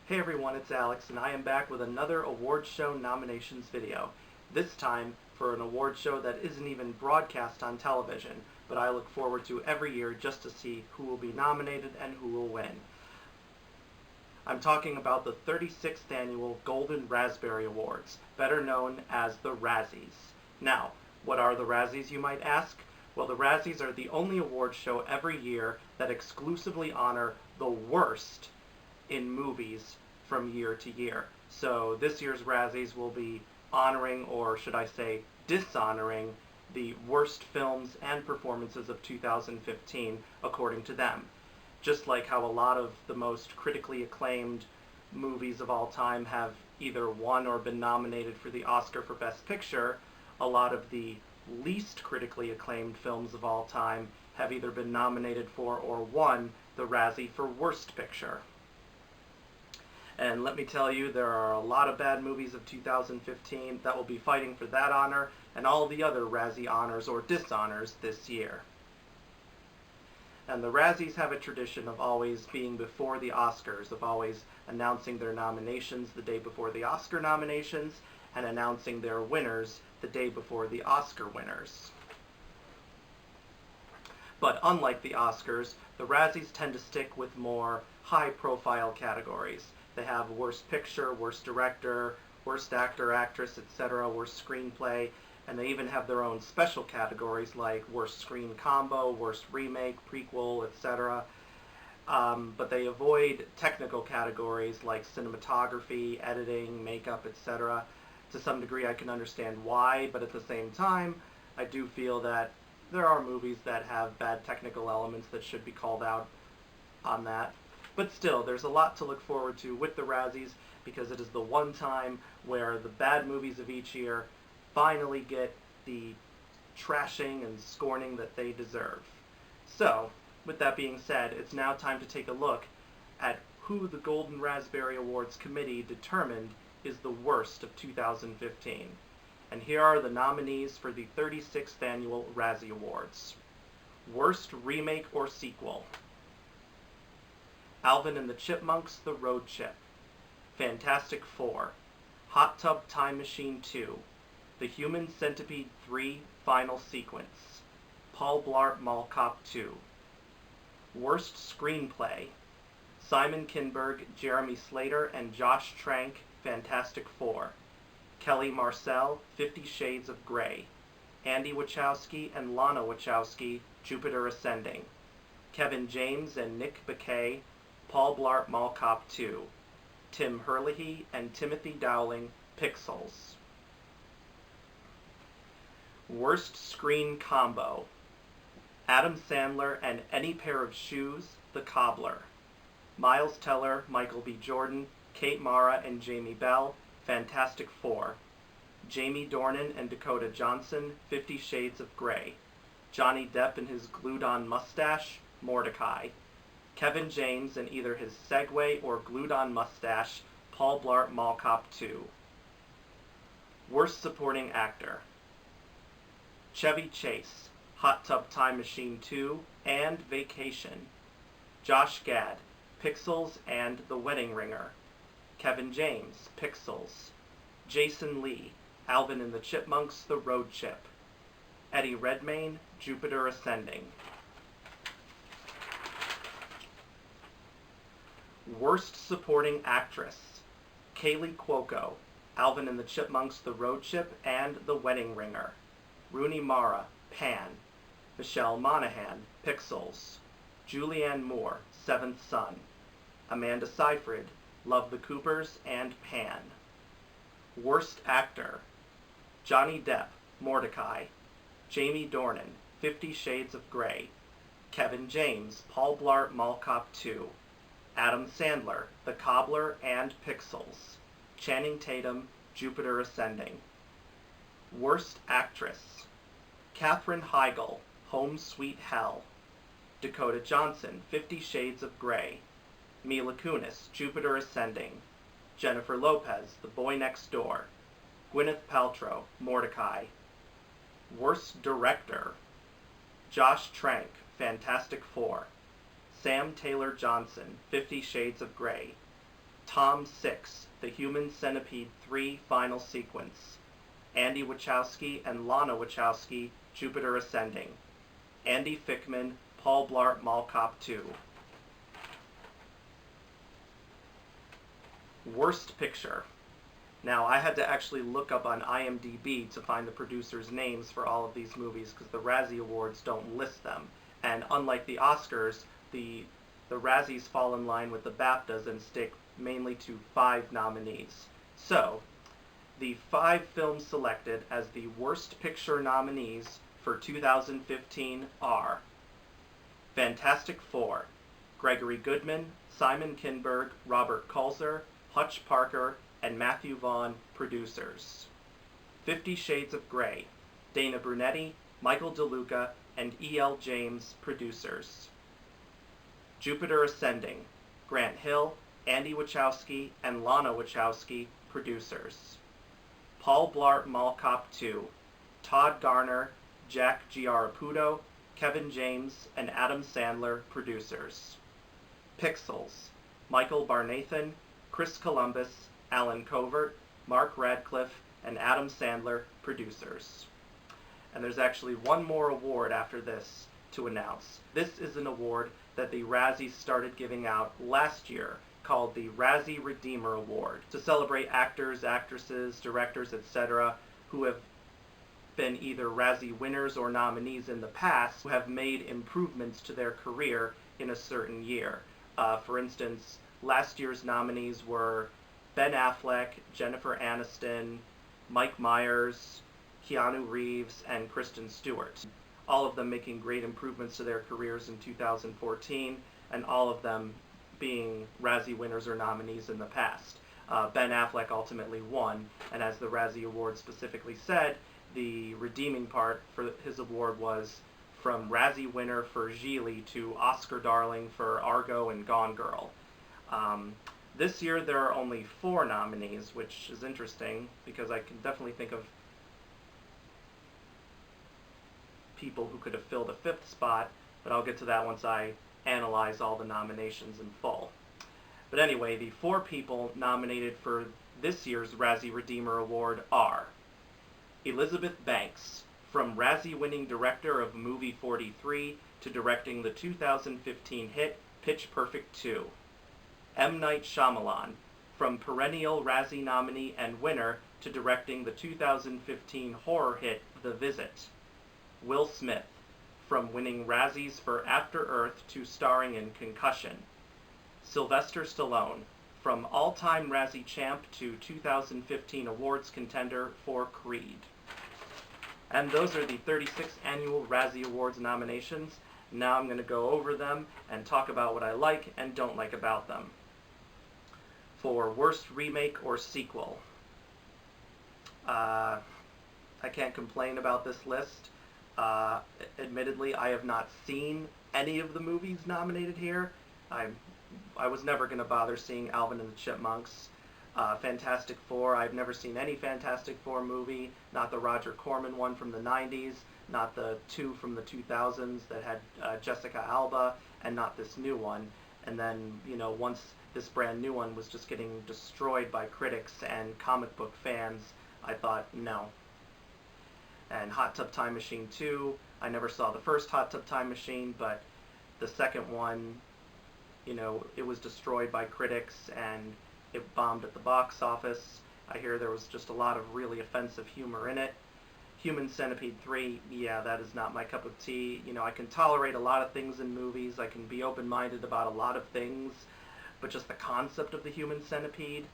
Hey everyone, it's Alex, and I am back with another award show nominations video. This time for an award show that isn't even broadcast on television, but I look forward to every year just to see who will be nominated and who will win. I'm talking about the 36th annual Golden Raspberry Awards, better known as the Razzies. Now, what are the Razzies, you might ask? Well, the Razzies are the only award show every year that exclusively honor the worst in movies from year to year. So this year's Razzies will be honoring, or should I say dishonoring, the worst films and performances of 2015 according to them. Just like how a lot of the most critically acclaimed movies of all time have either won or been nominated for the Oscar for Best Picture, a lot of the least critically acclaimed films of all time have either been nominated for or won the Razzie for Worst Picture. And let me tell you, there are a lot of bad movies of 2015 that will be fighting for that honor and all the other Razzie honors or dishonors this year. And the Razzies have a tradition of always being before the Oscars, of always announcing their nominations the day before the Oscar nominations and announcing their winners the day before the Oscar winners. But unlike the Oscars, the Razzies tend to stick with more high-profile categories. They have Worst Picture, Worst Director, Worst Actor, Actress, etc., Worst Screenplay, and they even have their own special categories like Worst Screen Combo, Worst Remake, Prequel, etc. But they avoid technical categories like cinematography, editing, makeup, etc. To some degree I can understand why, but at the same time, I do feel that there are movies that have bad technical elements that should be called out on that. But still, there's a lot to look forward to with the Razzies because it is the one time where the bad movies of each year finally get the trashing and scorning that they deserve. So, with that being said, it's now time to take a look at who the Golden Raspberry Awards Committee determined is the worst of 2015. And here are the nominees for the 36th Annual Razzie Awards. Worst Remake or Sequel: Alvin and the Chipmunks: The Road Chip, Fantastic Four, Hot Tub Time Machine 2, The Human Centipede 3 Final Sequence, Paul Blart Mall Cop 2. Worst Screenplay: Simon Kinberg, Jeremy Slater, and Josh Trank, Fantastic Four, Kelly Marcel, 50 Shades of Grey, Andy Wachowski and Lana Wachowski, Jupiter Ascending, Kevin James and Nick Bakay, Paul Blart Mall Cop 2, Tim Herlihy and Timothy Dowling, Pixels. Worst Screen Combo: Adam Sandler and Any Pair of Shoes, The Cobbler, Miles Teller, Michael B. Jordan, Kate Mara and Jamie Bell, Fantastic Four, Jamie Dornan and Dakota Johnson, 50 Shades of Grey, Johnny Depp and his glued-on mustache, Mordecai, Kevin James and either his Segway or glued-on mustache, Paul Blart Mall Cop 2. Worst Supporting Actor: Chevy Chase, Hot Tub Time Machine 2, and Vacation, Josh Gad, Pixels and The Wedding Ringer, Kevin James, Pixels, Jason Lee, Alvin and the Chipmunks: The Road Chip, Eddie Redmayne, Jupiter Ascending. Worst Supporting Actress: Kaylee Cuoco, Alvin and the Chipmunks: The Road Chip and The Wedding Ringer, Rooney Mara, Pan, Michelle Monaghan, Pixels, Julianne Moore, Seventh Son, Amanda Seyfried, Love the Coopers and Pan. Worst Actor: Johnny Depp, Mordecai, Jamie Dornan, 50 Shades of Grey, Kevin James, Paul Blart Mall Cop 2, Adam Sandler, The Cobbler and Pixels, Channing Tatum, Jupiter Ascending. Worst Actress: Katherine Heigl, Home Sweet Hell, Dakota Johnson, 50 Shades of Grey, Mila Kunis, Jupiter Ascending, Jennifer Lopez, The Boy Next Door, Gwyneth Paltrow, Mordecai. Worst Director: Josh Trank, Fantastic Four, Sam Taylor Johnson, 50 Shades of Grey, Tom 6, The Human Centipede 3 Final Sequence. Andy Wachowski and Lana Wachowski, Jupiter Ascending. Andy Fickman, Paul Blart Mall Cop 2. Worst Picture. Now, I had to actually look up on IMDb to find the producers' names for all of these movies because the Razzie Awards don't list them. And unlike the Oscars, the Razzies fall in line with the BAFTAs and stick mainly to 5 nominees. So, the 5 films selected as the Worst Picture nominees for 2015 are Fantastic Four, Gregory Goodman, Simon Kinberg, Robert Kulzer, Hutch Parker, and Matthew Vaughn, producers. 50 Shades of Grey, Dana Brunetti, Michael DeLuca, and E.L. James, producers. Jupiter Ascending, Grant Hill, Andy Wachowski, and Lana Wachowski, producers. Paul Blart Mall Cop 2, Todd Garner, Jack Giaraputo, Kevin James, and Adam Sandler, producers. Pixels, Michael Barnathan, Chris Columbus, Alan Covert, Mark Radcliffe, and Adam Sandler, producers. And there's actually one more award after this to announce. This is an award that the Razzies started giving out last year, called the Razzie Redeemer Award, to celebrate actors, actresses, directors, etc., who have been either Razzie winners or nominees in the past, who have made improvements to their career in a certain year. For instance, last year's nominees were Ben Affleck, Jennifer Aniston, Mike Myers, Keanu Reeves, and Kristen Stewart. All of them making great improvements to their careers in 2014, and all of them being Razzie winners or nominees in the past. Ben Affleck ultimately won, and as the Razzie Awards specifically said, the redeeming part for his award was from Razzie winner for Gigli to Oscar darling for Argo and Gone Girl. This year there are only 4 nominees, which is interesting because I can definitely think of people who could have filled a 5th spot, but I'll get to that once I analyze all the nominations in full. But anyway, the 4 people nominated for this year's Razzie Redeemer Award are Elizabeth Banks, from Razzie-winning director of Movie 43 to directing the 2015 hit Pitch Perfect 2. M. Night Shyamalan, from perennial Razzie nominee and winner to directing the 2015 horror hit The Visit. Will Smith, from winning Razzies for After Earth to starring in Concussion. Sylvester Stallone, from all-time Razzie champ to 2015 awards contender for Creed. And those are the 36th Annual Razzie Awards nominations. Now I'm going to go over them and talk about what I like and don't like about them. For Worst Remake or Sequel, I can't complain about this list. Admittedly, I have not seen any of the movies nominated here. I was never going to bother seeing Alvin and the Chipmunks. Fantastic Four, I've never seen any Fantastic Four movie, not the Roger Corman one from the 90s, not the 2 from the 2000s that had Jessica Alba, and not this new one. And then, once this brand new one was just getting destroyed by critics and comic book fans, I thought, no. And Hot Tub Time Machine 2, I never saw the first Hot Tub Time Machine, but the second one, it was destroyed by critics and it bombed at the box office. I hear there was just a lot of really offensive humor in it. Human Centipede 3, yeah, that is not my cup of tea. I can tolerate a lot of things in movies. I can be open-minded about a lot of things, but just the concept of the Human Centipede,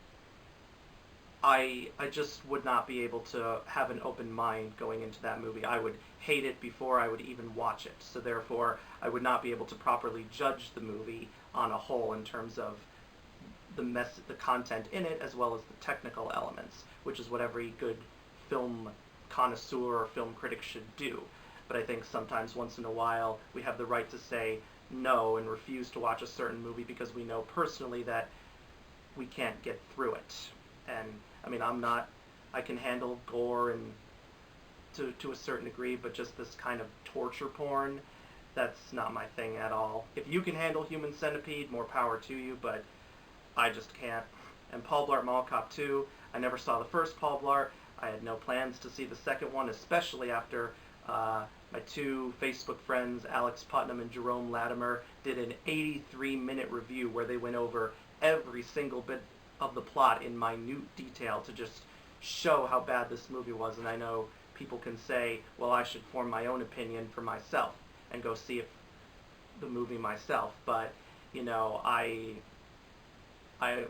I just would not be able to have an open mind going into that movie. I would hate it before I would even watch it. So therefore, I would not be able to properly judge the movie on a whole in terms of the content in it as well as the technical elements, which is what every good film connoisseur or film critic should do. But I think sometimes once in a while we have the right to say no and refuse to watch a certain movie because we know personally that we can't get through it. And I can handle gore and to a certain degree, but just this kind of torture porn, that's not my thing at all. If you can handle Human Centipede, more power to you, but I just can't. And Paul Blart Mall Cop 2, I never saw the first Paul Blart. I had no plans to see the second one, especially after my two Facebook friends, Alex Putnam and Jerome Latimer, did an 83-minute review where they went over every single bit of the plot in minute detail to just show how bad this movie was. And I know people can say, well, I should form my own opinion for myself and go see the movie myself. But, you know, I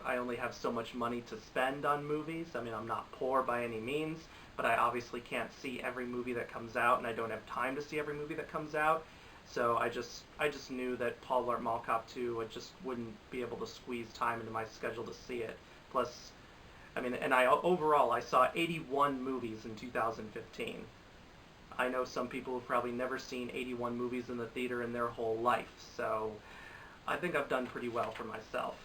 only have so much money to spend on movies. I mean, I'm not poor by any means, but I obviously can't see every movie that comes out, and I don't have time to see every movie that comes out. So I just knew that Paul Blart Mall Cop 2, I just wouldn't be able to squeeze time into my schedule to see it. Plus, I mean, and overall I saw 81 movies in 2015. I know some people have probably never seen 81 movies in the theater in their whole life, so I think I've done pretty well for myself.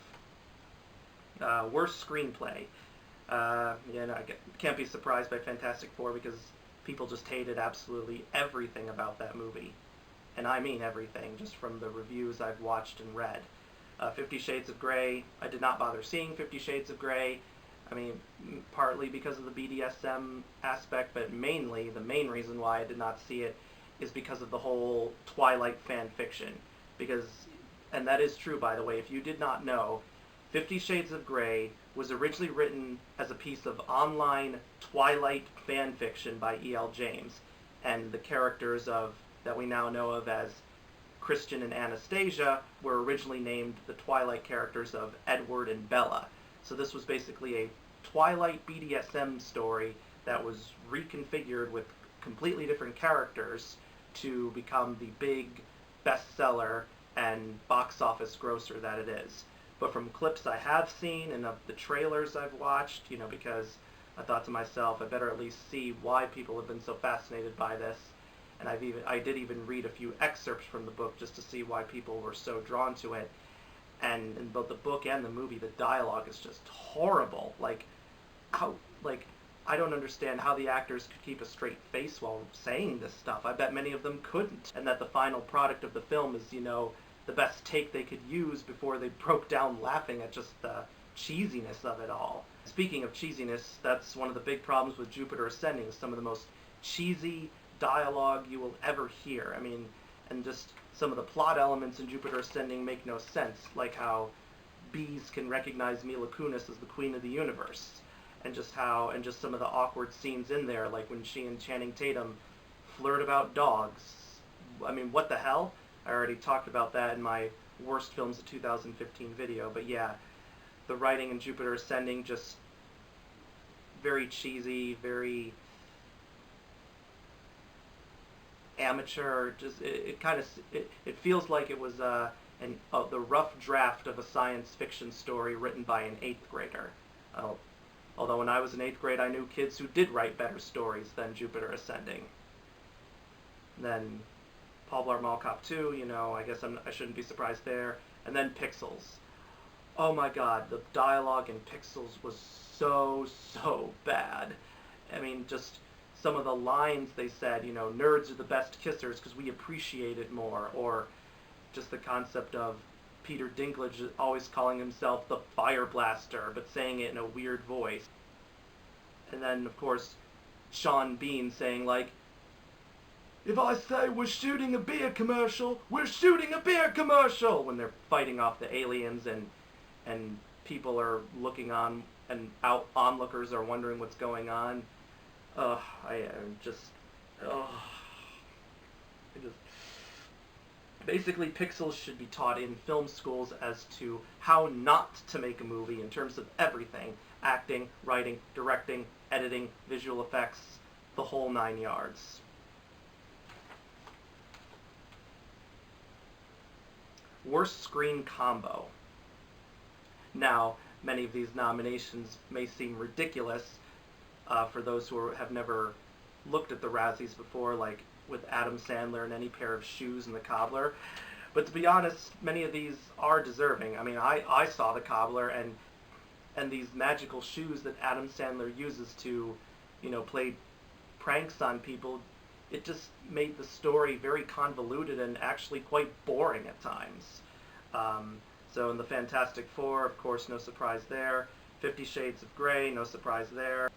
Worst screenplay. I can't be surprised by Fantastic Four because people just hated absolutely everything about that movie. And I mean everything, just from the reviews I've watched and read. 50 Shades of Grey, I did not bother seeing 50 Shades of Grey. I mean, partly because of the BDSM aspect, but mainly, the main reason why I did not see it is because of the whole Twilight fan fiction. And that is true, by the way, if you did not know, 50 Shades of Grey was originally written as a piece of online Twilight fan fiction by E.L. James, and the characters that we now know of as Christian and Anastasia were originally named the Twilight characters of Edward and Bella. So this was basically a Twilight BDSM story that was reconfigured with completely different characters to become the big bestseller and box office grosser that it is. But from clips I have seen and of the trailers I've watched, you know, because I thought to myself, I better at least see why people have been so fascinated by this. And I did even read a few excerpts from the book just to see why people were so drawn to it. And in both the book and the movie, the dialogue is just horrible. I don't understand how the actors could keep a straight face while saying this stuff. I bet many of them couldn't. And that the final product of the film is, you know, the best take they could use before they broke down laughing at just the cheesiness of it all. Speaking of cheesiness, that's one of the big problems with Jupiter Ascending, is some of the most cheesy dialogue you will ever hear. I mean, and just some of the plot elements in Jupiter Ascending make no sense, like how bees can recognize Mila Kunis as the queen of the universe, and just some of the awkward scenes in there, like when she and Channing Tatum flirt about dogs. I mean, what the hell? I already talked about that in my worst films of 2015 video, but yeah, the writing in Jupiter Ascending just very cheesy, very amateur. Just it feels like it was the rough draft of a science fiction story written by an 8th grader. Although when I was in 8th grade, I knew kids who did write better stories than Jupiter Ascending. Then Paul Blart Mall Cop 2, you know, I guess I shouldn't be surprised there. And then Pixels. Oh my god, the dialogue in Pixels was so bad. I mean, just some of the lines they said, you know, nerds are the best kissers because we appreciate it more, or just the concept of Peter Dinklage always calling himself the Fire Blaster, but saying it in a weird voice. And then, of course, Sean Bean saying, like, if I say we're shooting a beer commercial, we're shooting a beer commercial! When they're fighting off the aliens and people are looking on, and onlookers are wondering what's going on. Basically, Pixels should be taught in film schools as to how not to make a movie in terms of everything. Acting, writing, directing, editing, visual effects, the whole 9 yards. Worst screen combo. Now, many of these nominations may seem ridiculous for those who have never looked at the Razzies before, like with Adam Sandler and Any Pair of Shoes and The Cobbler. But to be honest, many of these are deserving. I mean, I saw The Cobbler, and these magical shoes that Adam Sandler uses to, you know, play pranks on people, it just made the story very convoluted and actually quite boring at times. So in the Fantastic Four, of course, no surprise there. 50 Shades of Grey, no surprise there.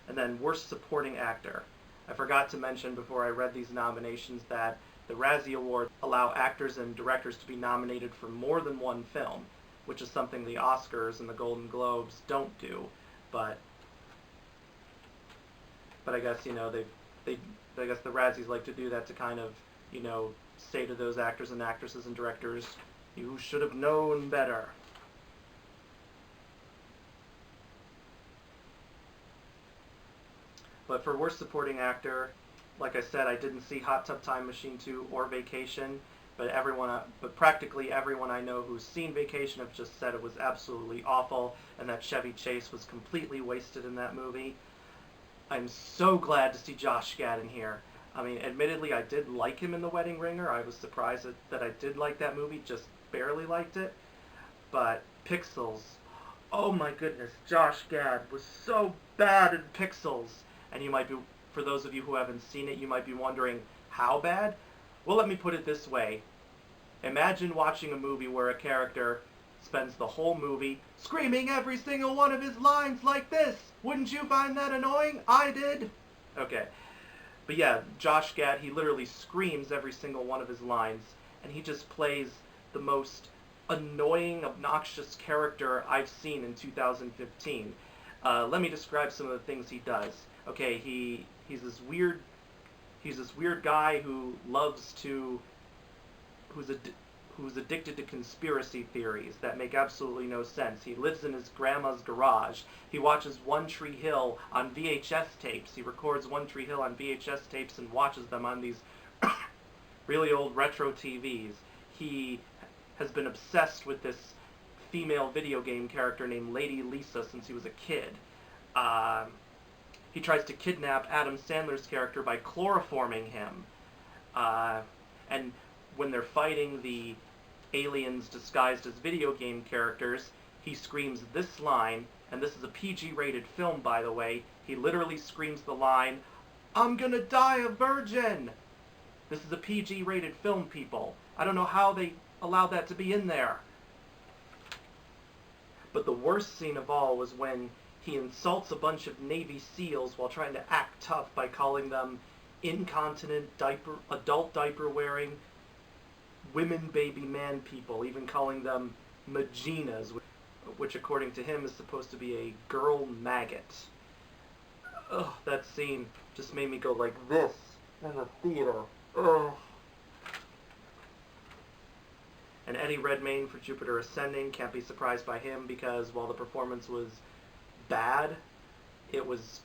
And then Worst Supporting Actor. I forgot to mention before I read these nominations that the Razzie Awards allow actors and directors to be nominated for more than one film, which is something the Oscars and the Golden Globes don't do. But I guess, you know, I guess the Razzies like to do that to kind of, you know, say to those actors and actresses and directors, you should have known better. But for Worst Supporting Actor, like I said, I didn't see Hot Tub Time Machine 2 or Vacation, but practically everyone I know who's seen Vacation have just said it was absolutely awful and that Chevy Chase was completely wasted in that movie. I'm so glad to see Josh Gad in here. I mean, admittedly, I did like him in The Wedding Ringer. I was surprised that I did like that movie, just barely liked it. But Pixels, oh my goodness, Josh Gad was so bad in Pixels. And you might be, for those of you who haven't seen it, you might be wondering, how bad? Well, let me put it this way. Imagine watching a movie where a character spends the whole movie screaming every single one of his lines like this. Wouldn't you find that annoying? I did. Okay. But yeah, Josh Gad, he literally screams every single one of his lines, and he just plays the most annoying, obnoxious character I've seen in 2015. Let me describe some of the things he does. Okay, he's this weird guy who who's addicted to conspiracy theories that make absolutely no sense. He lives in his grandma's garage. He watches One Tree Hill on VHS tapes. He records One Tree Hill on VHS tapes and watches them on these really old retro TVs. He has been obsessed with this female video game character named Lady Lisa since he was a kid. He tries to kidnap Adam Sandler's character by chloroforming him. And when they're fighting the aliens disguised as video game characters, he screams this line, and this is a PG-rated film, by the way. He literally screams the line, "I'm gonna die a virgin!" This is a PG-rated film, people. I don't know how they allowed that to be in there. But the worst scene of all was when he insults a bunch of Navy SEALs while trying to act tough by calling them incontinent, adult diaper-wearing, women, baby, man people, even calling them Maginas, which according to him is supposed to be a girl maggot. Ugh, that scene just made me go like this in the theater. Ugh. And Eddie Redmayne for Jupiter Ascending, can't be surprised by him because while the performance was bad, it was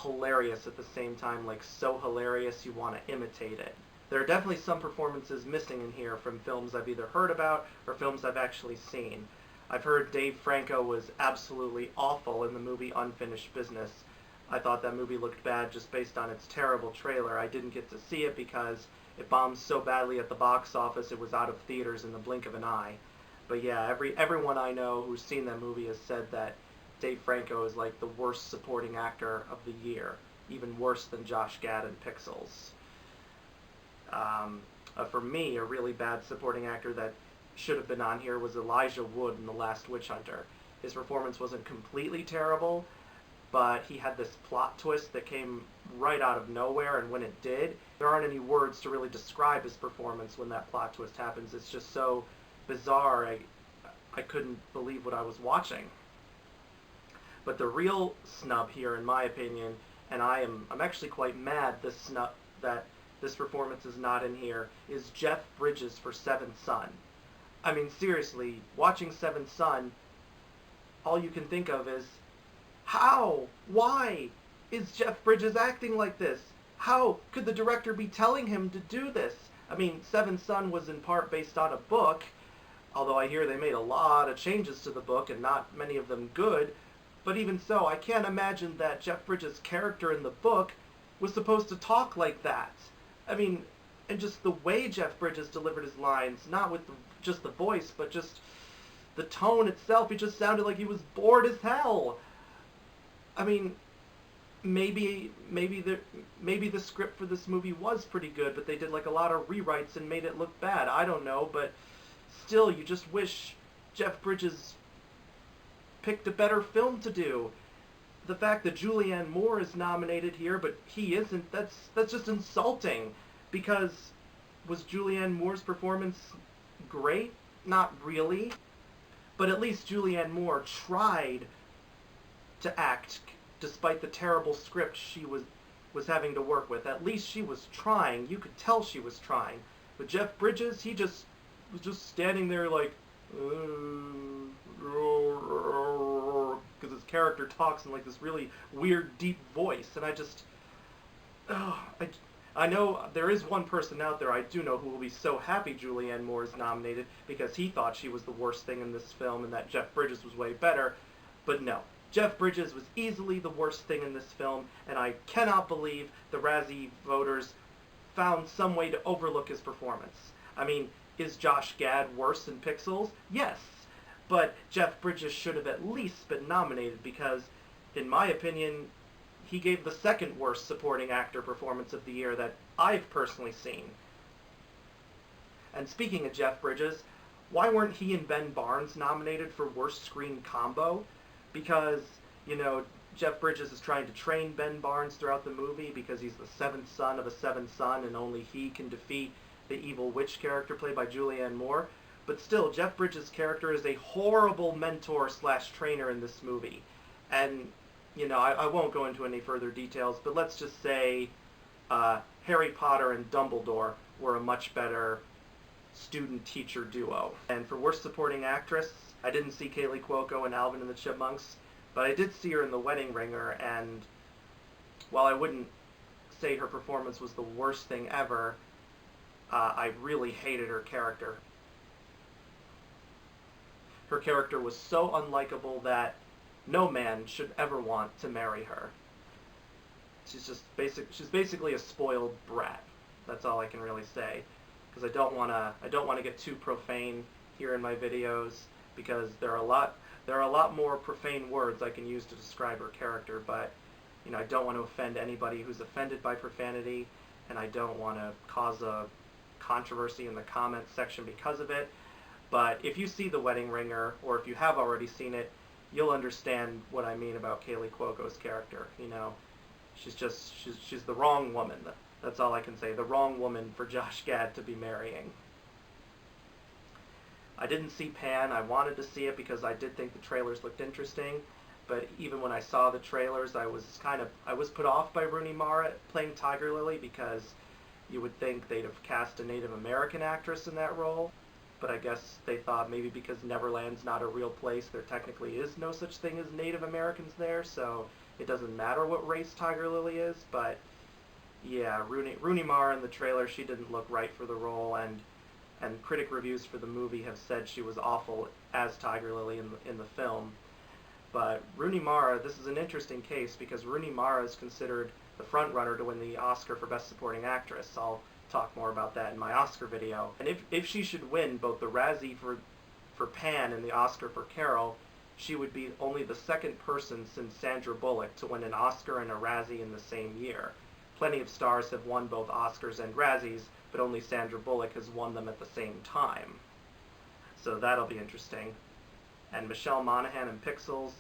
hilarious at the same time, like so hilarious you want to imitate it. There are definitely some performances missing in here from films I've either heard about or films I've actually seen. I've heard Dave Franco was absolutely awful in the movie Unfinished Business. I thought that movie looked bad just based on its terrible trailer. I didn't get to see it because it bombed so badly at the box office it was out of theaters in the blink of an eye. But yeah, everyone I know who's seen that movie has said that Dave Franco is like the worst supporting actor of the year, even worse than Josh Gad in Pixels. For me, a really bad supporting actor that should have been on here was Elijah Wood in The Last Witch Hunter. His performance wasn't completely terrible, but he had this plot twist that came right out of nowhere, and when it did, there aren't any words to really describe his performance when that plot twist happens. It's just so bizarre, I couldn't believe what I was watching. But the real snub here, in my opinion, and I'm actually quite mad that this performance is not in here, is Jeff Bridges for Seventh Son. I mean, seriously, watching Seventh Son, all you can think of is, how? Why is Jeff Bridges acting like this? How could the director be telling him to do this? I mean, Seventh Son was in part based on a book, although I hear they made a lot of changes to the book and not many of them good. But even so, I can't imagine that Jeff Bridges' character in the book was supposed to talk like that. I mean, and just the way Jeff Bridges delivered his lines, not with just the voice, but just the tone itself, it just sounded like he was bored as hell. I mean, maybe the script for this movie was pretty good, but they did like a lot of rewrites and made it look bad. I don't know, but still, you just wish Jeff Bridges picked a better film to do. The fact that Julianne Moore is nominated here, but he isn't, that's just insulting. Because was Julianne Moore's performance great? Not really. But at least Julianne Moore tried to act despite the terrible script she was having to work with. At least she was trying. You could tell she was trying. With Jeff Bridges, he was just standing there like, because his character talks in like this really weird, deep voice, and I know there is one person out there I do know who will be so happy Julianne Moore is nominated because he thought she was the worst thing in this film and that Jeff Bridges was way better, but no. Jeff Bridges was easily the worst thing in this film, and I cannot believe the Razzie voters found some way to overlook his performance. I mean, is Josh Gad worse in Pixels? Yes, but Jeff Bridges should have at least been nominated because, in my opinion, he gave the second worst supporting actor performance of the year that I've personally seen. And speaking of Jeff Bridges, why weren't he and Ben Barnes nominated for worst screen combo? Because, Jeff Bridges is trying to train Ben Barnes throughout the movie because he's the seventh son of a seventh son and only he can defeat the evil witch character played by Julianne Moore. But still, Jeff Bridges' character is a horrible mentor/trainer in this movie. And, I won't go into any further details, but let's just say Harry Potter and Dumbledore were a much better student-teacher duo. And for worst supporting actress, I didn't see Kaylee Cuoco in Alvin and the Chipmunks, but I did see her in The Wedding Ringer, and while I wouldn't say her performance was the worst thing ever, I really hated her character. Her character was so unlikable that no man should ever want to marry her. She's basically a spoiled brat. That's all I can really say, because I don't want to get too profane here in my videos, because there are a lot more profane words I can use to describe her character, but I don't want to offend anybody who's offended by profanity, and I don't want to cause a controversy in the comments section because of it. But if you see The Wedding Ringer, or if you have already seen it, you'll understand what I mean about Kaylee Cuoco's character. She's the wrong woman. That's all I can say. The wrong woman for Josh Gad to be marrying. I didn't see Pan. I wanted to see it because I did think the trailers looked interesting, but even when I saw the trailers, I was put off by Rooney Mara playing Tiger Lily because you would think they'd have cast a Native American actress in that role, but I guess they thought maybe because Neverland's not a real place, there technically is no such thing as Native Americans there, so it doesn't matter what race Tiger Lily is. But yeah, Rooney Mara in the trailer, she didn't look right for the role, and critic reviews for the movie have said she was awful as Tiger Lily in the film. But Rooney Mara, this is an interesting case because Rooney Mara is considered the front runner to win the Oscar for Best Supporting Actress. I'll talk more about that in my Oscar video. And if she should win both the Razzie for Pan and the Oscar for Carol, she would be only the second person since Sandra Bullock to win an Oscar and a Razzie in the same year. Plenty of stars have won both Oscars and Razzies, but only Sandra Bullock has won them at the same time. So that'll be interesting. And Michelle Monaghan in Pixels,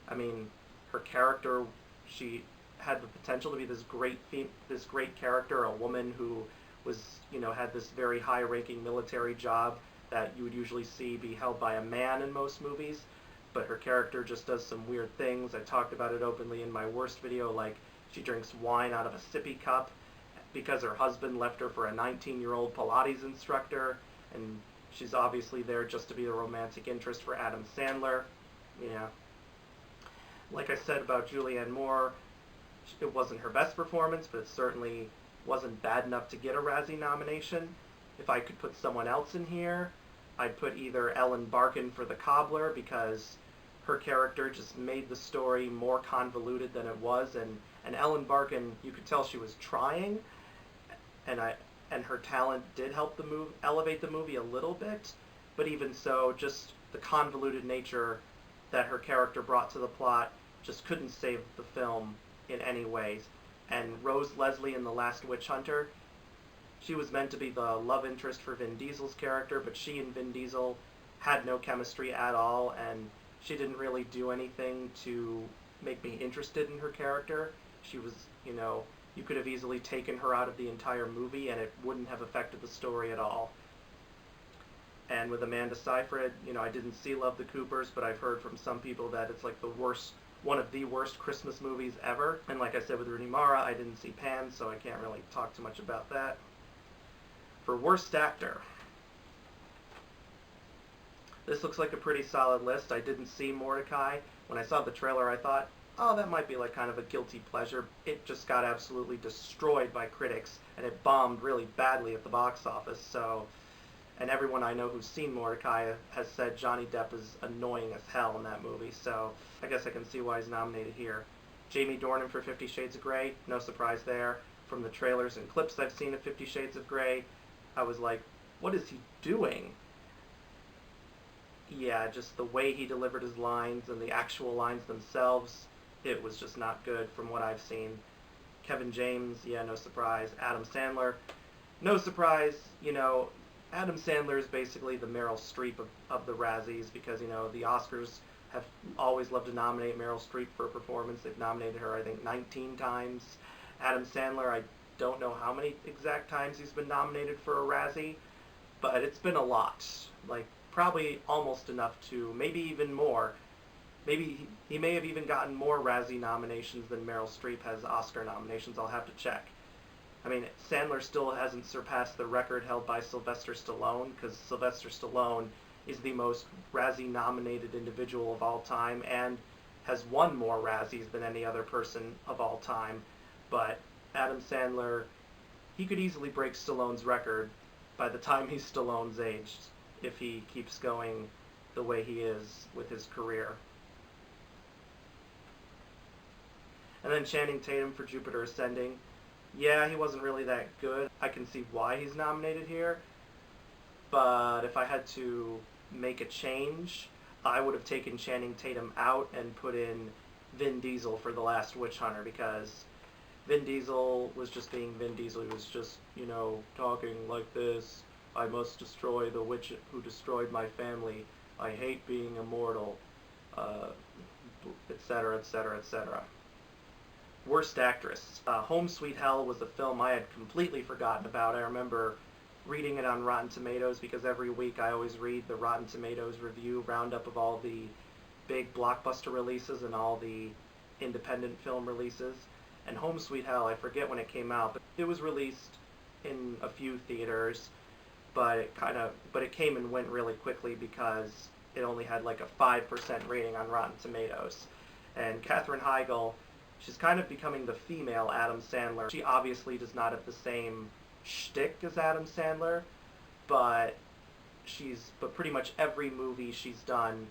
I mean, her character, she had the potential to be this great character, a woman who was, had this very high-ranking military job that you would usually see be held by a man in most movies, but her character just does some weird things. I talked about it openly in my worst video, like she drinks wine out of a sippy cup because her husband left her for a 19-year-old Pilates instructor, and she's obviously there just to be the romantic interest for Adam Sandler. Yeah. Like I said about Julianne Moore, it wasn't her best performance, but it certainly wasn't bad enough to get a Razzie nomination. If I could put someone else in here, I'd put either Ellen Barkin for The Cobbler, because her character just made the story more convoluted than it was, and Ellen Barkin, you could tell she was trying, and her talent did help elevate the movie a little bit, but even so, just the convoluted nature that her character brought to the plot just couldn't save the film in any ways. And Rose Leslie in The Last Witch Hunter, she was meant to be the love interest for Vin Diesel's character, but she and Vin Diesel had no chemistry at all, and She didn't really do anything to make me interested in her character. She was, you could have easily taken her out of the entire movie and it wouldn't have affected the story at all. And with Amanda Seyfried, I didn't see Love the Coopers, but I've heard from some people that it's like one of the worst Christmas movies ever. And like I said with Rooney Mara, I didn't see Pan, so I can't really talk too much about that. For Worst Actor, this looks like a pretty solid list. I didn't see Mordecai. When I saw the trailer, I thought, oh, that might be like kind of a guilty pleasure. It just got absolutely destroyed by critics, and it bombed really badly at the box office, so... And everyone I know who's seen Mordecai has said Johnny Depp is annoying as hell in that movie, so I guess I can see why he's nominated here. Jamie Dornan for 50 Shades of Grey, no surprise there. From the trailers and clips I've seen of 50 Shades of Grey, I was like, what is he doing? Yeah, just the way he delivered his lines and the actual lines themselves, it was just not good from what I've seen. Kevin James, yeah, no surprise. Adam Sandler, no surprise, Adam Sandler is basically the Meryl Streep of the Razzies because, the Oscars have always loved to nominate Meryl Streep for a performance. They've nominated her, I think, 19 times. Adam Sandler, I don't know how many exact times he's been nominated for a Razzie, but it's been a lot. Like, probably almost enough to, maybe even more. Maybe he may have even gotten more Razzie nominations than Meryl Streep has Oscar nominations. I'll have to check. I mean, Sandler still hasn't surpassed the record held by Sylvester Stallone, because Sylvester Stallone is the most Razzie-nominated individual of all time and has won more Razzies than any other person of all time. But Adam Sandler, he could easily break Stallone's record by the time he's Stallone's age if he keeps going the way he is with his career. And then Channing Tatum for Jupiter Ascending. Yeah, he wasn't really that good. I can see why he's nominated here, but if I had to make a change, I would have taken Channing Tatum out and put in Vin Diesel for The Last Witch Hunter, because Vin Diesel was just being Vin Diesel. He was just, talking like this. I must destroy the witch who destroyed my family. I hate being immortal, etc., etc., etc. Worst Actress. Home Sweet Hell was a film I had completely forgotten about. I remember reading it on Rotten Tomatoes because every week I always read the Rotten Tomatoes review roundup of all the big blockbuster releases and all the independent film releases. And Home Sweet Hell, I forget when it came out, but it was released in a few theaters, but it came and went really quickly because it only had like a 5% rating on Rotten Tomatoes. And Katherine Heigl, she's kind of becoming the female Adam Sandler. She obviously does not have the same shtick as Adam Sandler, but pretty much every movie she's done,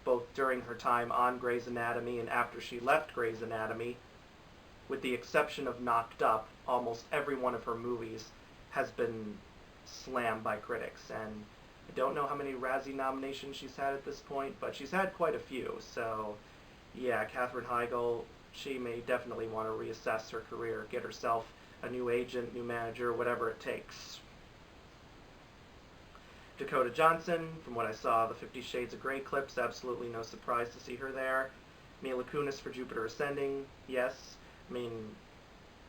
both during her time on Grey's Anatomy and after she left Grey's Anatomy, with the exception of Knocked Up, almost every one of her movies has been slammed by critics. And I don't know how many Razzie nominations she's had at this point, but she's had quite a few, so... Yeah, Katherine Heigl, she may definitely want to reassess her career, get herself a new agent, new manager, whatever it takes. Dakota Johnson, from what I saw, the 50 Shades of Grey clips, absolutely no surprise to see her there. Mila Kunis for Jupiter Ascending, yes. I mean,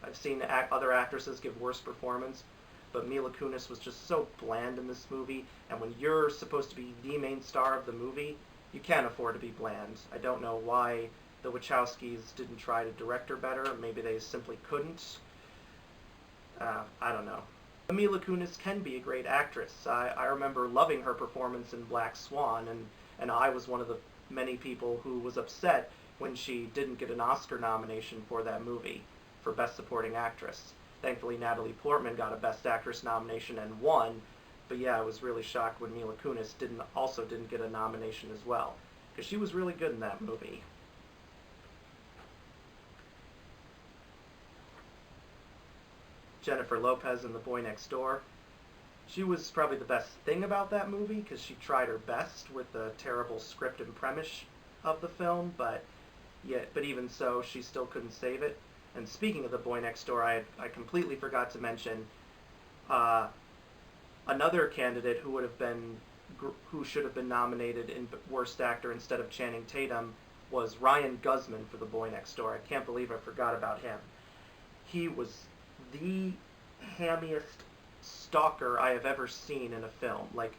I've seen other actresses give worse performance, but Mila Kunis was just so bland in this movie, and when you're supposed to be the main star of the movie, you can't afford to be bland. I don't know why the Wachowskis didn't try to direct her better. Maybe they simply couldn't. I don't know. Mila Kunis can be a great actress. I remember loving her performance in Black Swan, and I was one of the many people who was upset when she didn't get an Oscar nomination for that movie for Best Supporting Actress. Thankfully, Natalie Portman got a Best Actress nomination and won. But yeah, I was really shocked when Mila Kunis didn't get a nomination as well, because she was really good in that movie. Jennifer Lopez in The Boy Next Door. She was probably the best thing about that movie, because she tried her best with the terrible script and premise of the film, but even so, she still couldn't save it. And speaking of The Boy Next Door, I completely forgot to mention another candidate who would have been who should have been nominated in Worst Actor instead of Channing Tatum was Ryan Guzman for The Boy Next Door. I can't believe I forgot about him. He was the hammiest stalker I have ever seen in a film. Like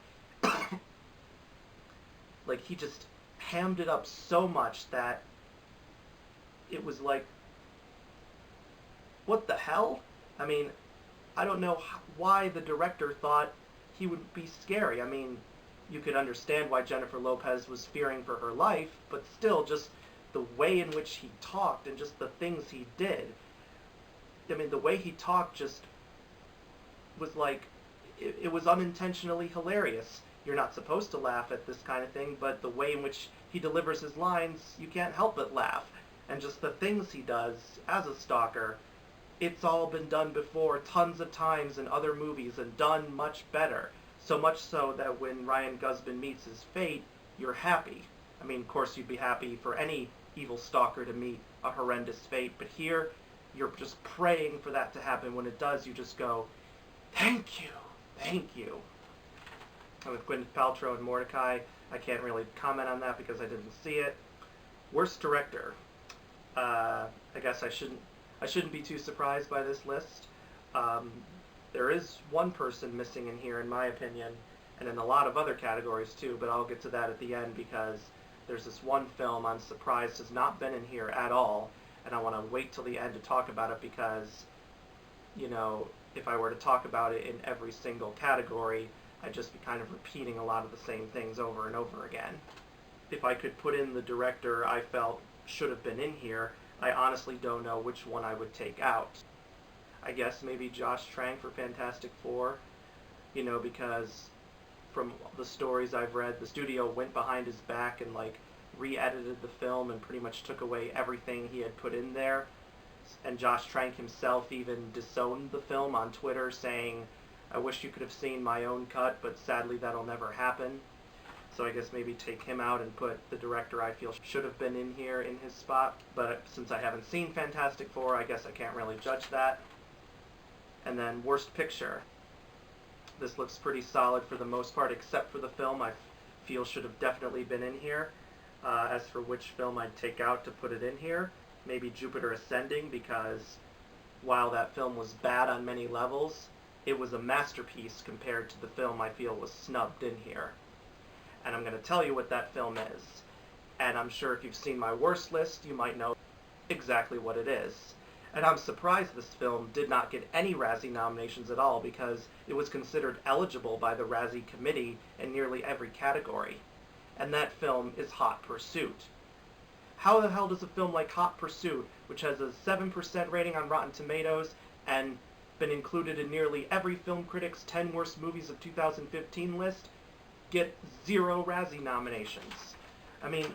he just hammed it up so much that it was like, what the hell? I mean, I don't know why the director thought he would be scary. I mean, you could understand why Jennifer Lopez was fearing for her life, but still, just the way in which he talked and just the things he did. I mean, the way he talked just was like, it was unintentionally hilarious. You're not supposed to laugh at this kind of thing, but the way in which he delivers his lines, you can't help but laugh. And just the things he does as a stalker, it's all been done before tons of times in other movies and done much better. So much so that when Ryan Guzman meets his fate, you're happy. I mean, of course, you'd be happy for any evil stalker to meet a horrendous fate, but here, you're just praying for that to happen. When it does, you just go, thank you, thank you. And with Gwyneth Paltrow and Mordecai, I can't really comment on that because I didn't see it. Worst director. I guess I shouldn't be too surprised by this list. There is one person missing in here, in my opinion, and in a lot of other categories too, but I'll get to that at the end because there's this one film I'm surprised has not been in here at all, and I want to wait till the end to talk about it because, you know, if I were to talk about it in every single category, I'd just be kind of repeating a lot of the same things over and over again. If I could put in the director I felt should have been in here, I honestly don't know which one I would take out. I guess maybe Josh Trank for Fantastic Four, you know, because from the stories I've read, the studio went behind his back and like re-edited the film and pretty much took away everything he had put in there. And Josh Trank himself even disowned the film on Twitter, saying, I wish you could have seen my own cut, but sadly that'll never happen. So I guess maybe take him out and put the director I feel should have been in here in his spot. But since I haven't seen Fantastic Four, I guess I can't really judge that. And then Worst Picture. This looks pretty solid for the most part, except for the film I feel should have definitely been in here. As for which film I'd take out to put it in here, maybe Jupiter Ascending, because while that film was bad on many levels, it was a masterpiece compared to the film I feel was snubbed in here. And I'm going to tell you what that film is. And I'm sure if you've seen my worst list, you might know exactly what it is. And I'm surprised this film did not get any Razzie nominations at all because it was considered eligible by the Razzie committee in nearly every category. And that film is Hot Pursuit. How the hell does a film like Hot Pursuit, which has a 7% rating on Rotten Tomatoes and been included in nearly every film critic's 10 worst movies of 2015 list, get 0 Razzie nominations? I mean,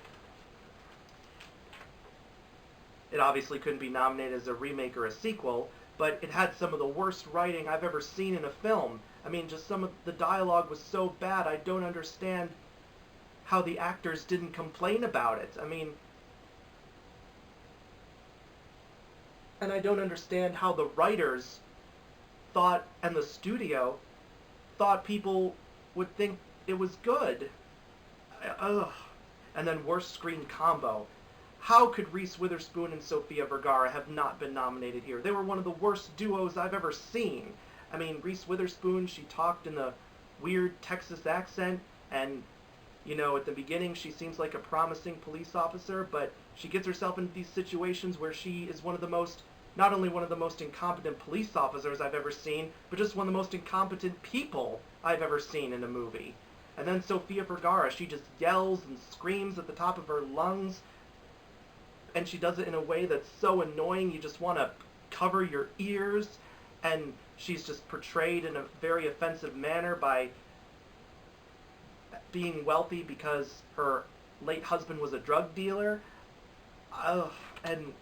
it obviously couldn't be nominated as a remake or a sequel, but it had some of the worst writing I've ever seen in a film. I mean, just some of the dialogue was so bad, I don't understand how the actors didn't complain about it. I mean, and I don't understand how the writers thought, and the studio thought people would think it was good. Ugh. And then Worst Screen Combo. How could Reese Witherspoon and Sofia Vergara have not been nominated here? They were one of the worst duos I've ever seen. I mean, Reese Witherspoon, she talked in a weird Texas accent, and, you know, at the beginning she seems like a promising police officer, but she gets herself into these situations where she is one of the most, not only one of the most incompetent police officers I've ever seen, but just one of the most incompetent people I've ever seen in a movie. And then Sofia Vergara, she just yells and screams at the top of her lungs, and she does it in a way that's so annoying you just want to cover your ears, and she's just portrayed in a very offensive manner by being wealthy because her late husband was a drug dealer. And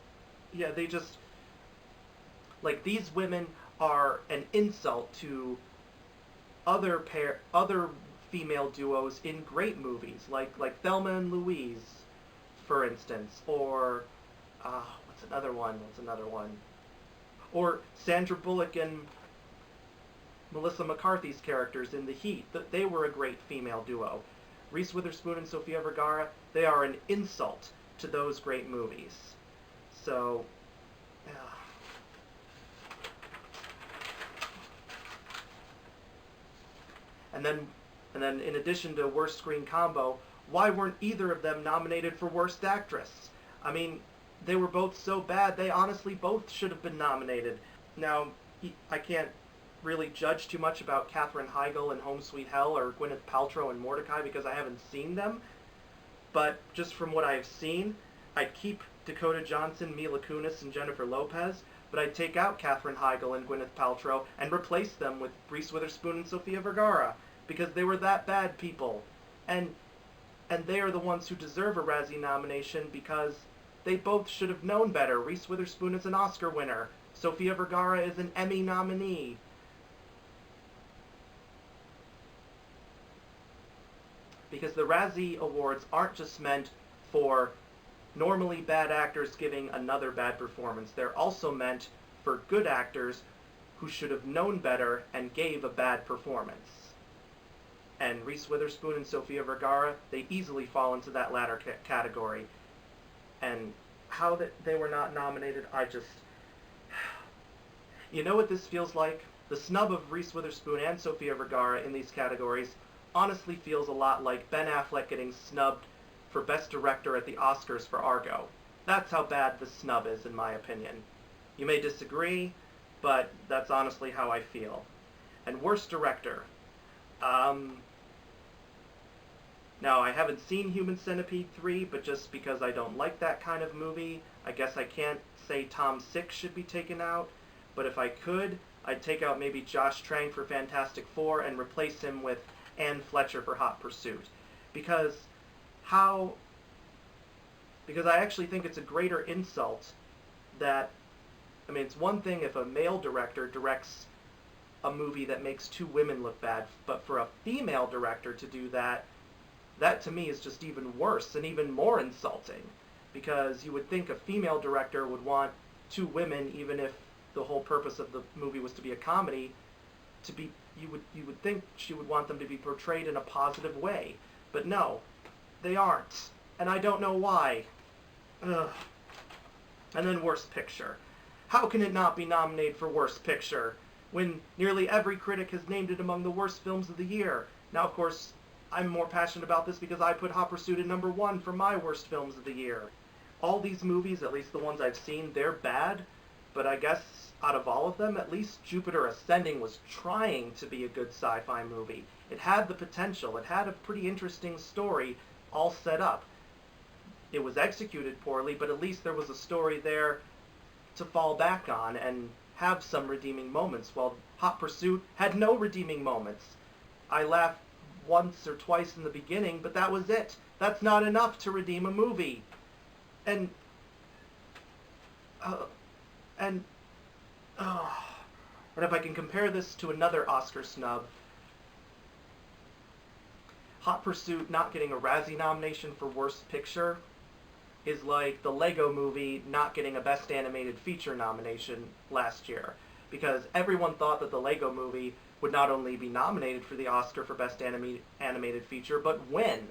yeah, they just, like, these women are an insult to other female duos in great movies, like Thelma and Louise, for instance, or what's another one? Or Sandra Bullock and Melissa McCarthy's characters in The Heat. They were a great female duo. Reese Witherspoon and Sofia Vergara, they are an insult to those great movies. So, yeah. And then in addition to Worst Screen Combo, why weren't either of them nominated for Worst Actress? I mean, they were both so bad, they honestly both should have been nominated. Now, I can't really judge too much about Katherine Heigl in Home Sweet Hell or Gwyneth Paltrow in Mordecai because I haven't seen them. But just from what I've seen, I'd keep Dakota Johnson, Mila Kunis, and Jennifer Lopez, but I'd take out Katherine Heigl and Gwyneth Paltrow and replace them with Reese Witherspoon and Sofia Vergara because they were that bad people. And they are the ones who deserve a Razzie nomination because they both should have known better. Reese Witherspoon is an Oscar winner. Sofia Vergara is an Emmy nominee. Because the Razzie Awards aren't just meant for normally bad actors giving another bad performance. They're also meant for good actors who should have known better and gave a bad performance. And Reese Witherspoon and Sofia Vergara, they easily fall into that latter category. And how they were not nominated, I just... You know what this feels like? The snub of Reese Witherspoon and Sofia Vergara in these categories honestly feels a lot like Ben Affleck getting snubbed for Best Director at the Oscars for Argo. That's how bad the snub is, in my opinion. You may disagree, but that's honestly how I feel. And Worst Director. Now, I haven't seen Human Centipede 3, but just because I don't like that kind of movie, I guess I can't say Tom Six should be taken out. But if I could, I'd take out maybe Josh Trank for Fantastic Four and replace him with Anne Fletcher for Hot Pursuit. Because I actually think it's a greater insult that, I mean, it's one thing if a male director directs a movie that makes two women look bad, but for a female director to do that, that to me is just even worse and even more insulting. Because you would think a female director would want two women, even if the whole purpose of the movie was to be a comedy, to be, you would think she would want them to be portrayed in a positive way. But no, they aren't. And I don't know why. Ugh. And then Worst Picture. How can it not be nominated for Worst Picture when nearly every critic has named it among the worst films of the year? Now, of course, I'm more passionate about this because I put Hot Pursuit at #1 for my worst films of the year. All these movies, at least the ones I've seen, they're bad, but I guess out of all of them, at least Jupiter Ascending was trying to be a good sci-fi movie. It had the potential. It had a pretty interesting story all set up. It was executed poorly, but at least there was a story there to fall back on and have some redeeming moments, while Hot Pursuit had no redeeming moments. I laughed once or twice in the beginning, but that was it. That's not enough to redeem a movie. And if I can compare this to another Oscar snub, Hot Pursuit not getting a Razzie nomination for Worst Picture is like the Lego Movie not getting a Best Animated Feature nomination last year. Because everyone thought that the Lego Movie would not only be nominated for the Oscar for Best Animated Feature, but win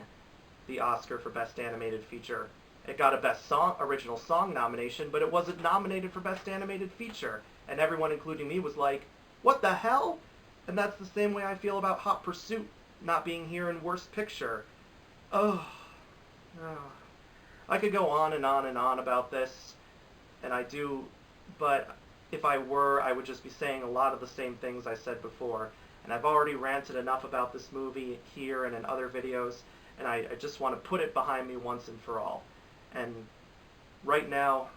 the Oscar for Best Animated Feature. It got a Best Original Song nomination, but it wasn't nominated for Best Animated Feature. And everyone, including me, was like, what the hell? And that's the same way I feel about Hot Pursuit not being here in Worst Picture. Oh. I could go on and on and on about this, and I do, but if I were, I would just be saying a lot of the same things I said before. And I've already ranted enough about this movie here and in other videos, and I just want to put it behind me once and for all. And right now,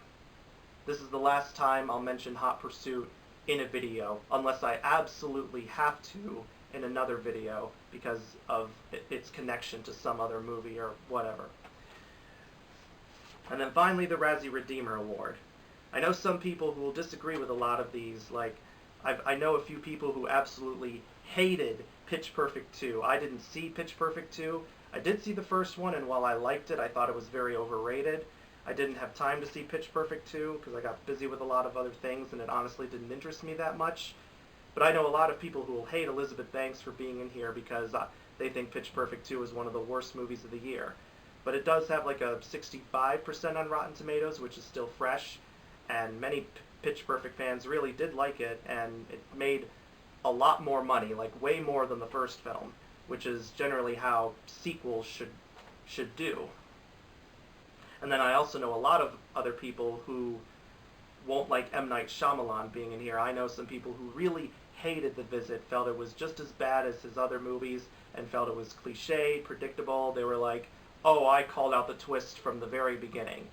this is the last time I'll mention Hot Pursuit in a video, unless I absolutely have to in another video because of its connection to some other movie or whatever. And then finally, the Razzie Redeemer Award. I know some people who will disagree with a lot of these. Like, I know a few people who absolutely hated Pitch Perfect 2. I didn't see Pitch Perfect 2. I did see the first one, and while I liked it, I thought it was very overrated. I didn't have time to see Pitch Perfect 2 because I got busy with a lot of other things, and it honestly didn't interest me that much. But I know a lot of people who will hate Elizabeth Banks for being in here because they think Pitch Perfect 2 is one of the worst movies of the year. But it does have like a 65% on Rotten Tomatoes, which is still fresh, and many Pitch Perfect fans really did like it, and it made a lot more money, like way more than the first film, which is generally how sequels should do. And then I also know a lot of other people who won't like M. Night Shyamalan being in here. I know some people who really hated The Visit, felt it was just as bad as his other movies, and felt it was cliched, predictable. They were like, oh, I called out the twist from the very beginning.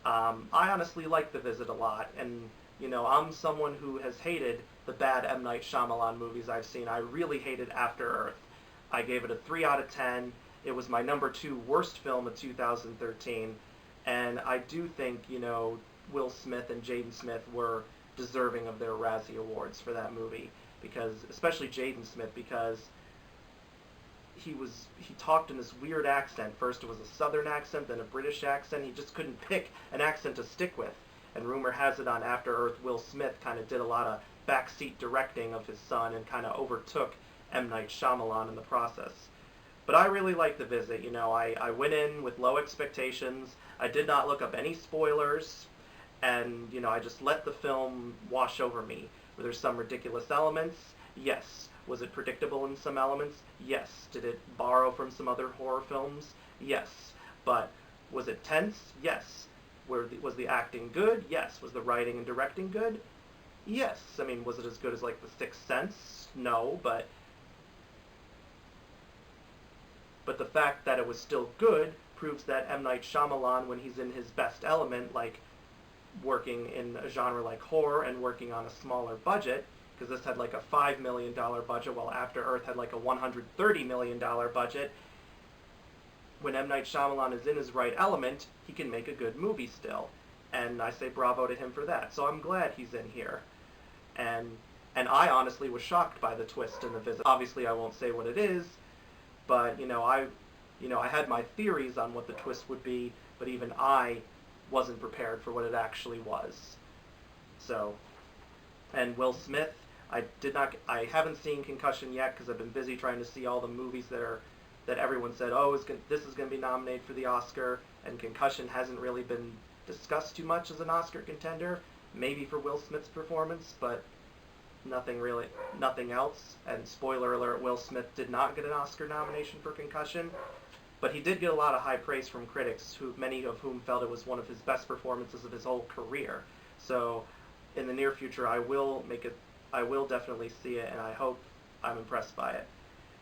I honestly like The Visit a lot, and I'm someone who has hated the bad M. Night Shyamalan movies I've seen. I really hated After Earth. I gave it a 3 out of 10. It was my number 2 worst film of 2013, and I do think, Will Smith and Jaden Smith were deserving of their Razzie Awards for that movie, because, especially Jaden Smith, because he talked in this weird accent. First it was a southern accent, then a British accent. He just couldn't pick an accent to stick with. And rumor has it on After Earth, Will Smith kind of did a lot of backseat directing of his son and kind of overtook M. Night Shyamalan in the process. But I really liked The Visit. I went in with low expectations. I did not look up any spoilers, and I just let the film wash over me. Were there some ridiculous elements? Yes. Was it predictable in some elements? Yes. Did it borrow from some other horror films? Yes. But was it tense? Yes. Was the acting good? Yes. Was the writing and directing good? Yes. I mean, was it as good as like The Sixth Sense? No, but the fact that it was still good proves that M. Night Shyamalan, when he's in his best element, like working in a genre like horror and working on a smaller budget, because this had like a $5 million budget, while After Earth had like a $130 million budget. When M. Night Shyamalan is in his right element, he can make a good movie still. And I say bravo to him for that. So I'm glad he's in here. And I honestly was shocked by the twist in The Visit. Obviously I won't say what it is, but I had my theories on what the twist would be, but even I wasn't prepared for what it actually was. So, and Will Smith, I haven't seen Concussion yet because I've been busy trying to see all the movies that everyone said, oh, this is going to be nominated for the Oscar, and Concussion hasn't really been discussed too much as an Oscar contender. Maybe for Will Smith's performance, but nothing else. And spoiler alert, Will Smith did not get an Oscar nomination for Concussion, but he did get a lot of high praise from critics, many of whom felt it was one of his best performances of his whole career. So in the near future, I will definitely see it, and I hope I'm impressed by it.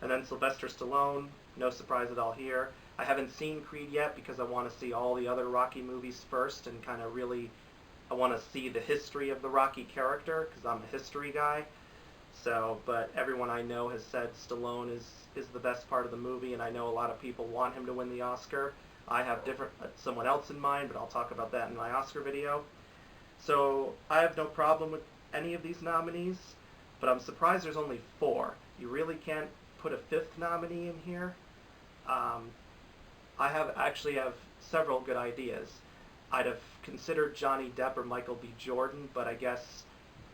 And then Sylvester Stallone, no surprise at all here. I haven't seen Creed yet because I want to see all the other Rocky movies first and kind of I want to see the history of the Rocky character because I'm a history guy. So, but everyone I know has said Stallone is the best part of the movie, and I know a lot of people want him to win the Oscar. I have someone else in mind, but I'll talk about that in my Oscar video. So I have no problem with any of these nominees, but I'm surprised there's only 4. You really can't put a 5th nominee in here. I actually have several good ideas. I'd have considered Johnny Depp or Michael B. Jordan, but I guess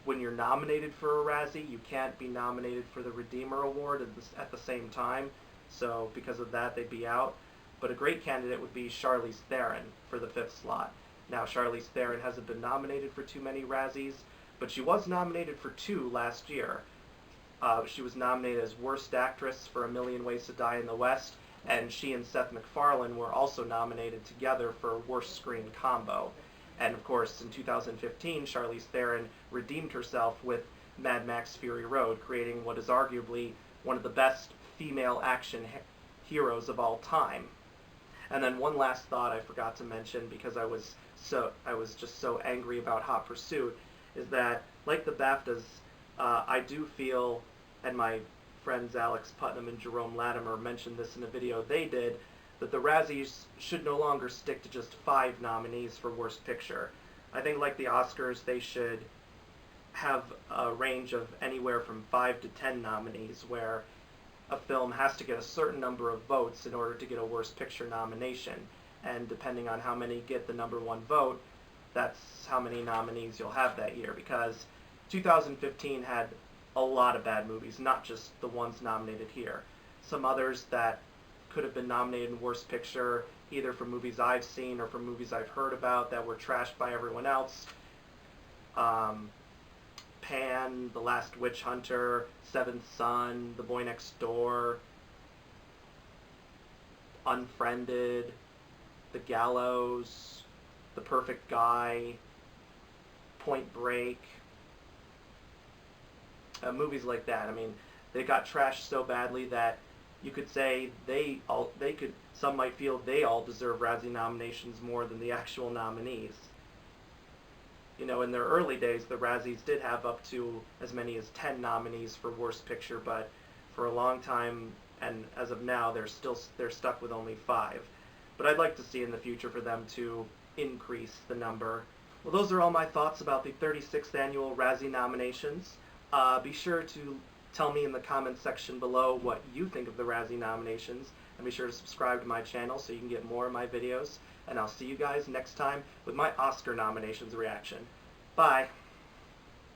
when you're nominated for a Razzie, you can't be nominated for the Redeemer Award at the same time, so because of that, they'd be out. But a great candidate would be Charlize Theron for the 5th slot. Now, Charlize Theron hasn't been nominated for too many Razzies, but she was nominated for 2 last year. She was nominated as Worst Actress for A Million Ways to Die in the West, and she and Seth MacFarlane were also nominated together for Worst Screen Combo. And of course, in 2015, Charlize Theron redeemed herself with Mad Max Fury Road, creating what is arguably one of the best female action heroes of all time. And then one last thought I forgot to mention because I was just so angry about Hot Pursuit, is that, like the BAFTAs, I do feel, and my friends Alex Putnam and Jerome Latimer mentioned this in a video they did, that the Razzies should no longer stick to just 5 nominees for Worst Picture. I think, like the Oscars, they should have a range of anywhere from 5 to 10 nominees, where a film has to get a certain number of votes in order to get a Worst Picture nomination. And depending on how many get the number 1 vote, that's how many nominees you'll have that year, because 2015 had a lot of bad movies, not just the ones nominated here. Some others that could have been nominated in Worst Picture, either for movies I've seen or for movies I've heard about that were trashed by everyone else. Pan, The Last Witch Hunter, Seventh Son, The Boy Next Door, Unfriended, The Gallows, The Perfect Guy, Point Break, movies like that. I mean, they got trashed so badly that you could say some might feel they all deserve Razzie nominations more than the actual nominees. You know, in their early days, the Razzies did have up to as many as 10 nominees for Worst Picture, but for a long time, and as of now, they're stuck with only 5. But I'd like to see in the future for them to increase the number. Well, those are all my thoughts about the 36th annual Razzie nominations. Be sure to tell me in the comments section below what you think of the Razzie nominations, and be sure to subscribe to my channel so you can get more of my videos. And I'll see you guys next time with my Oscar nominations reaction. Bye!